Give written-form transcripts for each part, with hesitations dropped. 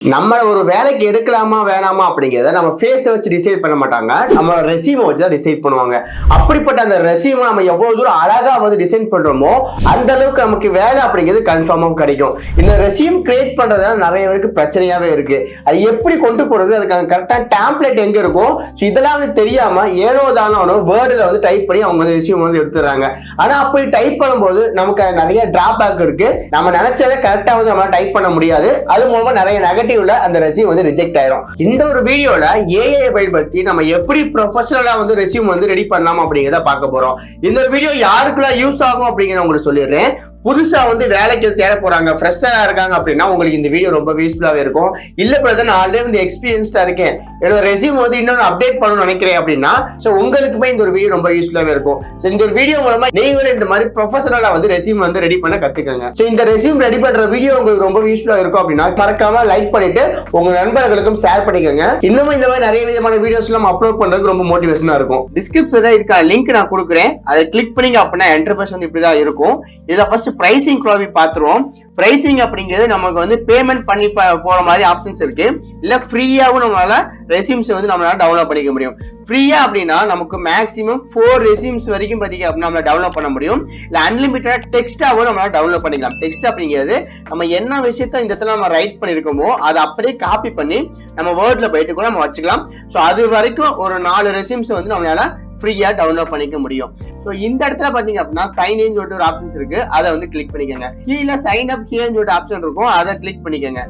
நம்ம ஒரு வேலைக்கு எடுக்கலாமா வேணாமா அப்படிங்கிறத நம்ம ஃபேஸை வச்சு டிசைட் பண்ண மாட்டாங்க, நம்மளோட ரெசியூமை வச்சு தான் டிசைட் பண்ணுவாங்க. அப்படிப்பட்ட அந்த ரெசியூமை நம்ம எவ்வளவு தூரம் அழகா வந்து டிசைன் பண்றோமோ அந்த அளவுக்கு நமக்கு வேலை அப்படிங்கிறது கன்ஃபார்மாக கிடைக்கும். இந்த ரெசியூம் கிரியேட் பண்றதுனால நிறைய பேருக்கு பிரச்சனையாவே இருக்கு. அது எப்படி கொண்டு போறது, அதுக்கான கரெக்டான டேம்ப்ளேட் எங்க இருக்கும், இதெல்லாம் வந்து தெரியாம ஏனோ தானோ வேர்டில் வந்து டைப் பண்ணி அவங்க வந்து ரெசியூம் வந்து எடுத்துறாங்க. ஆனா அப்படி டைப் பண்ணும்போது நமக்கு நிறைய டிராபேக் இருக்கு. நம்ம நினைச்சதை கரெக்டா வந்து நம்ம டைப் பண்ண முடியாது. அது மூலமா நிறைய நெகட்டிவ் அந்த ரெசியூம் வந்து ரிஜெக்ட் ஆயிரும். இந்த ஒரு வீடியோல ஏஐ பயன்படுத்தி நம்ம எப்படி ப்ரொஃபஷனலா வந்து ரெசியூம் வந்து ரெடி பண்ணலாம் அப்படிங்கறத பார்க்க போறோம். இந்த வீடியோ யாருக்குள்ள யூஸ் ஆகும் அப்படிங்கறத உங்களுக்கு சொல்லிடுறேன். புதுசா வந்து வேலைக்கு தேட போறாங்க, ஃப்ரெஷரா இருக்காங்க அப்படின்னா உங்களுக்கு இந்த வீடியோ ரொம்ப யூஸ்ஃபுல்லாவே இருக்கும். இல்ல பிரதர் நான் ஆல்ரெடி வந்து எக்ஸ்பீரியன்ஸ்டா இருக்கேன், என்னோட ரெசியூம் வந்து இன்னொன்று அப்டேட் பண்ணணும்னு நினைக்கிறேன் அப்படின்னா உங்களுக்குமே இந்த ஒரு வீடியோ ரொம்ப யூஸ்ஃபுல்லாவே இருக்கும். இந்த ஒரு வீடியோ மூலமா நீங்களும் இந்த மாதிரி ப்ரொஃபஷனலா வந்து ரெசியூம் வந்து ரெடி பண்ண கத்துக்கங்க. இந்த ரெசியூம் ரெடி பண்ற வீடியோ உங்களுக்கு ரொம்ப யூஸ்ஃபுல்லா இருக்கும் அப்படின்னா மறக்காம லைக் பண்ணிட்டு உங்க நண்பர்களுக்கும் ஷேர் பண்ணிக்கோங்க. இன்னும் இந்த மாதிரி நிறைய விதமான வீடியோஸ் எல்லாம் அப்லோட் பண்றதுக்கு ரொம்ப மோட்டிவேஷனா இருக்கும். டிஸ்கிரிப்ஷன்ல இருக்க லிங்க் நான் கொடுக்குறேன், அதை கிளிக் பண்ணீங்க அப்படின்னா இன்டர்ஃபேஸ் வந்து இப்படிதான் இருக்கும். இதுல ஃபர்ஸ்ட் பிரைசிங் பார்த்துருவோம். பிரைசிங் அப்படிங்கிறது நமக்கு வந்து பேமெண்ட் பண்ணி போற மாதிரி ஆப்ஷன்ஸ் இருக்கு. இல்ல ஃப்ரீயாவும் நம்மளால ரெசியூம்ஸ் வந்து நம்மளால டவுன்லோட் பண்ணிக்க முடியும். ஃப்ரீயா அப்படின்னா நமக்கு மேக்ஸிமம் 4 ரெசியூம்ஸ் வரைக்கும் பாத்தீங்க அப்படின்னா நம்மளால டவுன்லோட் பண்ண முடியும். இல்ல அன்லிமிட்டட் டெக்ஸ்டாவும் நம்மளால டவுன்லோட் பண்ணிக்கலாம். டெக்ஸ்ட் அப்படிங்கிறது நம்ம என்ன விஷயத்த இந்த இடத்துல நம்ம ரைட் பண்ணிருக்கோமோ அதை அப்படியே காப்பி பண்ணி நம்ம வேர்ட்ல போயிட்டு கூட நம்ம வச்சுக்கலாம். சோ அது வரைக்கும் ஒரு 4 ரெசியூம்ஸ் வந்து நம்மளால ஃப்ரீயா டவுன்லோட் பண்ணிக்க முடியும். சோ இந்த இடத்துல பாத்தீங்க அப்படின்னா சைன் இன் சொல்லிட்டு ஒரு ஆப்ஷன்ஸ் இருக்கு, அதை வந்து கிளிக் பண்ணிக்கோங்க. கீழே சைன் அப் ஹியர்னு சொல்லிட்டு ஆப்ஷன் இருக்கும், அதை கிளிக் பண்ணிக்கோங்க.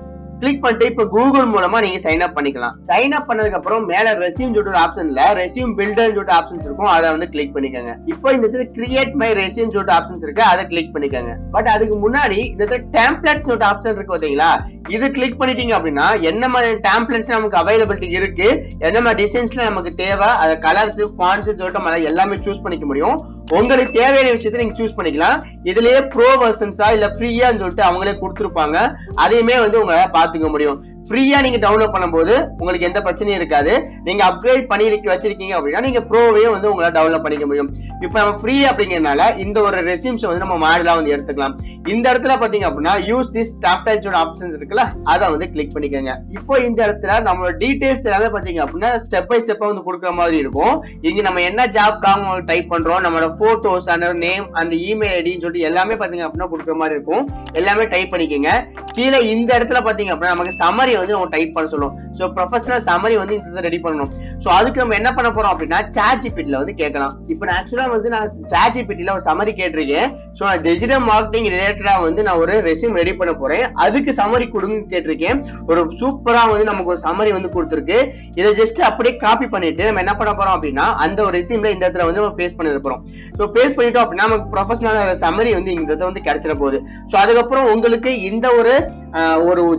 கிளிக் பண்ணிட்டு இப்ப கூகுள் மூலமா நீங்க சைன் அப் பண்ணிக்கலாம். சைன் அப் பண்ணதுக்கு அப்புறம் மேல ரெசியூம் சொல்லிட்டு ஒரு ஆப்ஷன்ல ரெசியூம் பில்டர் சொல்லிட்டு ஆப்ஷன்ஸ் இருக்கும், அதை வந்து கிளிக் பண்ணிக்கோங்க. இப்போ இந்த இடத்துல கிரியேட் மை ரெசியூம் சொல்லிட்டு ஆப்ஷன்ஸ் இருக்கு, அதை கிளிக் பண்ணிக்கோங்க. பட் அதுக்கு முன்னாடி இந்த இடத்துல டெம்ப்ளேட் சொல்லிட்டு ஆப்ஷன் இருக்கு பாத்தீங்களா, இது கிளிக் பண்ணிட்டீங்க அப்படின்னா என்ன மாதிரி டெம்ப்ளேட்ஸ் நமக்கு அவைலபிலிட்டி இருக்கு, என்ன மாதிரி டிசைன்ஸ்ல நமக்கு தேவை, அது கலர்ஸ் ஃபாண்ட்ஸ் சொல்லிட்டு நம்ம எல்லாமே சூஸ் பண்ணிக்க முடியும். உங்களுக்கு தேவையான விஷயத்தை நீங்க சூஸ் பண்ணிக்கலாம். இதுலயே ப்ரோ வெர்ஷன்ஸா இல்ல ஃப்ரீயான்னு சொல்லிட்டு அவங்களே கொடுத்துருப்பாங்க, அதையுமே வந்து உங்களால பாத்துக்க முடியும். ஃப்ரீயா நீங்க டவுன்லோட் பண்ணும்போது உங்களுக்கு எந்த பிரச்சனையும் இருக்காது. நீங்க அப்கிரேட் பண்ணி வச்சிருக்கீங்க அப்படின்னா நீங்க ப்ரோவே வந்து உங்களால டவுன்லோட் பண்ணிக்க முடியும். இப்போ நம்ம ஃப்ரீ அப்படிங்கறதுனால இந்த ஒரு ரெசியூம்ஸ் வந்து நம்ம மாடலா வந்து எடுத்துக்கலாம். இந்த இடத்துல பாத்தீங்க அப்படின்னா யூஸ் திஸ் டெம்ப்ளேட்ஸோட ஆப்ஷன்ஸ் இருக்குல்ல, அதை வந்து கிளிக் பண்ணிக்கோங்க. இப்போ இந்த இடத்துல நம்மளோட டீடைல்ஸ் எல்லாமே பாத்தீங்க அப்படின்னா ஸ்டெப் பை ஸ்டெப்பா வந்து கொடுக்குற மாதிரி இருக்கும். இங்க நம்ம என்ன ஜாப்காக டைப் பண்றோம், நம்மளோட போட்டோஸ் அந்த நேம் அந்த இமெயில் ஐடின்னு சொல்லிட்டு எல்லாமே பாத்தீங்க அப்படின்னா கொடுக்குற மாதிரி இருக்கும். எல்லாமே டைப் பண்ணிக்கோங்க. கீழே இந்த இடத்துல பாத்தீங்க அப்படின்னா நமக்கு சம்மரி வந்து நம்ம டைப் பண்ண சொல்லுவோம். சோ ப்ரொஃபஷனல் சம்மரி வந்து இந்த ரெடி பண்ணணும். சோ அதுக்கு நம்ம என்ன பண்ண போறோம் அப்படின்னா ChatGPT வந்து கேட்கலாம். இப்போ நான் ஆக்சுவலா வந்து நான் ChatGPT ஒரு சம்மரி கேட்டிருக்கேன். சோ நான் டிஜிட்டல் மார்க்கெட்டிங் ரிலேட்டடா வந்து நான் ஒரு ரெசியூம் ரெடி பண்ண போறேன், அதுக்கு சம்மரி கொடுங்க கேட்டிருக்கேன். ஒரு சூப்பரா வந்து நமக்கு ஒரு சம்மரி வந்து கொடுத்துருக்கு. இதை ஜஸ்ட் அப்படியே காப்பி பண்ணிட்டு நம்ம என்ன பண்ண போறோம் அப்படின்னா அந்த ஒரு ரெசியூம்ல இந்த இடத்துல வந்து நம்ம பேஸ்ட் பண்ணி போறோம். சோ பேஸ்ட் பண்ணிட்டோம் அப்படின்னா நமக்கு ப்ரொஃபஷனல் சம்மரி வந்து இந்த இடத்துல வந்து கிடைச்சிட போகுது. சோ அதுக்கப்புறம் உங்களுக்கு இந்த ஒரு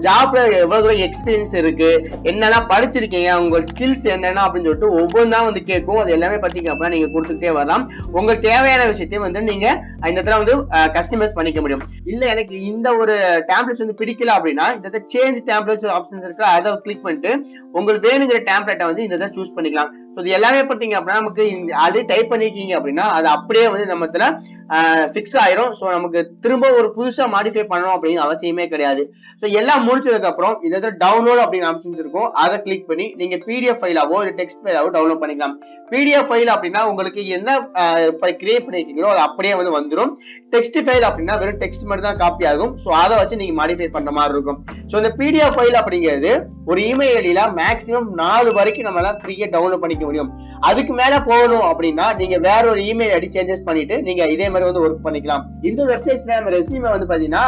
ஜாப்ல எவ்வளவு தூரம் எக்ஸ்பீரியன்ஸ் இருக்கு, என்னெல்லாம் படிச்சிருக்கீங்க, உங்க ஸ்கில்ஸ் என்னென்ன அப்படின்னு சொல்லிட்டு ஒவ்வொன்றா வந்து கேட்கும். அது எல்லாமே பாத்தீங்க அப்படின்னா நீங்க கொடுத்துட்டே வரலாம். உங்களுக்கு தேவையான விஷயத்தையும் வந்து நீங்க இந்த இடத்துல வந்து கஸ்டமைஸ் பண்ணிக்க முடியும். இல்ல எனக்கு இந்த ஒரு டெம்ப்ளேட்ஸ் வந்து பிடிக்கல அப்படின்னா இந்த சேஞ்ச் டெம்ப்ளேட்ஸ் ஆப்ஷன்ஸ் இருக்கு, அதை கிளிக் பண்ணிட்டு உங்களுக்கு வேணுங்கிற டெம்ப்ளேட்டை வந்து இந்த இதை சூஸ் பண்ணிக்கலாம். இது எல்லாமே பாத்தீங்க அப்படின்னா நமக்கு ஆல்ரெடி டைப் பண்ணிருக்கீங்க அப்படின்னா அது அப்படியே வந்து நம்ம இடத்துல பிக்ஸ் ஆயிரும். சோ நமக்கு திரும்ப ஒரு புதுசா மாடிஃபை பண்ணணும் அப்படின்னு அவசியமே கிடையாது. சோ எல்லாம் முடிச்சதுக்கு அப்புறம் இதை டவுன்லோட் அப்படின்னு ஆப்ஷன்ஸ் இருக்கும், அதை கிளிக் பண்ணி நீங்க பிடிஎஃப் ஃபைலாவோ இல்ல டெக்ஸ்ட் ஃபைலாவோ டவுன்லோட் பண்ணிக்கலாம். பிடிஎஃப் ஃபைல் அப்படின்னா உங்களுக்கு என்ன கிரியேட் பண்ணிருக்கீங்களோ அது அப்படியே வந்து வந்துடும். டெக்ஸ்ட் ஃபைல் அப்படின்னா வெறும் டெக்ஸ்ட் மட்டும் தான் காப்பி ஆகும். சோ அதை வச்சு நீங்க மாடிஃபை பண்ற மாதிரி இருக்கும். சோ இந்த பிடிஎஃப் ஃபைல் அப்படிங்கிறது ஒரு இமெயில் ஐடியில மேக்ஸிமம் 4 வரைக்கும் நம்மளால ஃப்ரீயா டவுன்லோட் பண்ணிக்க முடியும். அதுக்கு மேல போகணும் அப்படின்னா நீங்க வேற ஒரு இமெயில் ஐடி சேஞ்சஸ் பண்ணிட்டு நீங்க இதே மாதிரி வந்து ஒர்க் பண்ணிக்கலாம். இந்த வெப்சைட்ஸ்ல நம்ம ரெஸ்யூமை வந்து பாத்தீங்கன்னா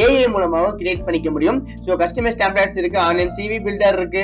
ஏஐ மூலமாவும் கிரியேட் பண்ணிக்க முடியும். சோ கஸ்டமைஸ் டெம்ப்ளேட்ஸ் இருக்கு, ஆன்லைன் சிவி பில்டர் இருக்கு,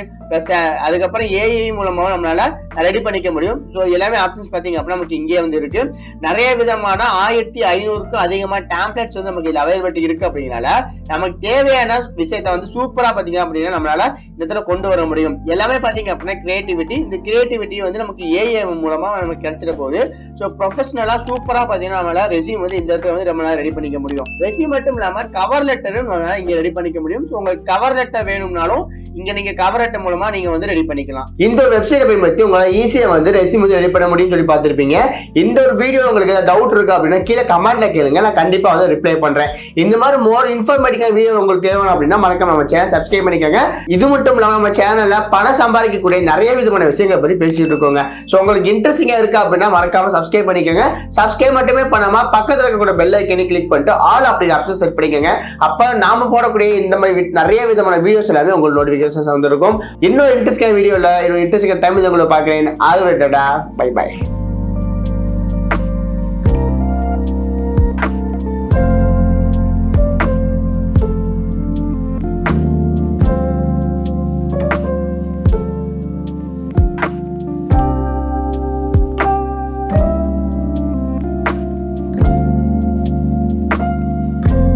அதுக்கப்புறம் ஏஐ மூலமாவும் நம்மளால ரெடி பண்ணிக்க முடியும். சோ எல்லாமே ஆப்ஷன்ஸ் பாத்தீங்க அப்படின்னா நமக்கு இங்கே வந்து இருக்கு. நிறைய விதமான 1500க்கும் அதிகமா டெம்ப்ளேட்ஸ் வந்து நமக்கு இதுல அவைலபிலிட்டி இருக்கு. அப்படிங்கனால நமக்கு தேவையான விஷயத்த வந்து சூப்பரா பாத்தீங்க அப்படின்னா நம்மளால இந்த இடத்துல கொண்டு வர முடியும். எல்லாமே பாத்தீங்க அப்படின்னா கிரியேட்டிவிட்டி, இந்த கிரியேட்டிவிட்டி வந்து நமக்கு ஏஐ மூலமா நமக்கு கிடைச்சிட போகுது. சோ ப்ரொஃபஷனலா சூப்பரா பாத்தீங்கன்னா நம்மளால ரெசியூம் வந்து இந்த இடத்துல வந்து நம்மளால ரெடி பண்ணிக்க முடியும். ரெசியூம் மட்டும் இல்லாம கவர் லெட்டரும் நம்மளால இங்க ரெடி பண்ணிக்க முடியும். சோ உங்களுக்கு கவர் லெட்டர் வேணும்னாலும் இங்க நீங்க கவர் அட்டை மூலமா நீங்க வந்து ரெடி பண்ணிக்கலாம். இந்த வெப்சைட்டை பயன்படுத்தி உங்களால ஈஸியா வந்து ரெஸ்யூம் வந்து ரெடி பண்ண முடியும்னு சொல்லி பார்த்திருப்பீங்க. இந்த ஒரு வீடியோ உங்களுக்கு ஏதாவது டவுட் இருக்கு அப்படின்னா கீழே கமெண்ட்ல கேளுங்க, நான் கண்டிப்பா வந்து ரிப்ளை பண்றேன். இந்த மாதிரி மோர் இன்ஃபர்மேட்டிவான வீடியோ உங்களுக்கு தேவை அப்படின்னா மறக்காம நம்ம சேனல் சப்ஸ்கிரைப் பண்ணிக்கோங்க. இது மட்டும் இல்லாம நம்ம சேனல்ல பணம் சம்பாதிக்கக்கூடிய நிறைய விதமான விஷயங்களை பத்தி பேசிட்டு இருக்கோங்க. சோ உங்களுக்கு இன்ட்ரெஸ்டிங்கா இருக்கு அப்படின்னா மறக்காம சப்ஸ்கிரைப் பண்ணிக்கோங்க. சப்ஸ்கிரைப் மட்டுமே பண்ணாம பக்கத்துல இருக்கக்கூடிய பெல் ஐக்கனை கிளிக் பண்ணிட்டு ஆல் அப்படி ஆப்ஷன் செட் பண்ணிக்கோங்க. அப்ப நாம போடக்கூடிய இந்த மாதிரி நிறைய விதமான வீடியோஸ் எல்லாமே உங்களுக்கு நோட்டிபிகேஷன்ஸ் வந்துருக்கும். இன்னும் இன்ட்ரெஸ்டிங் வீடியோல இன்ட்ரெஸ்டிங் டைம் உங்களை பார்க்கிறேன். All right, bye by.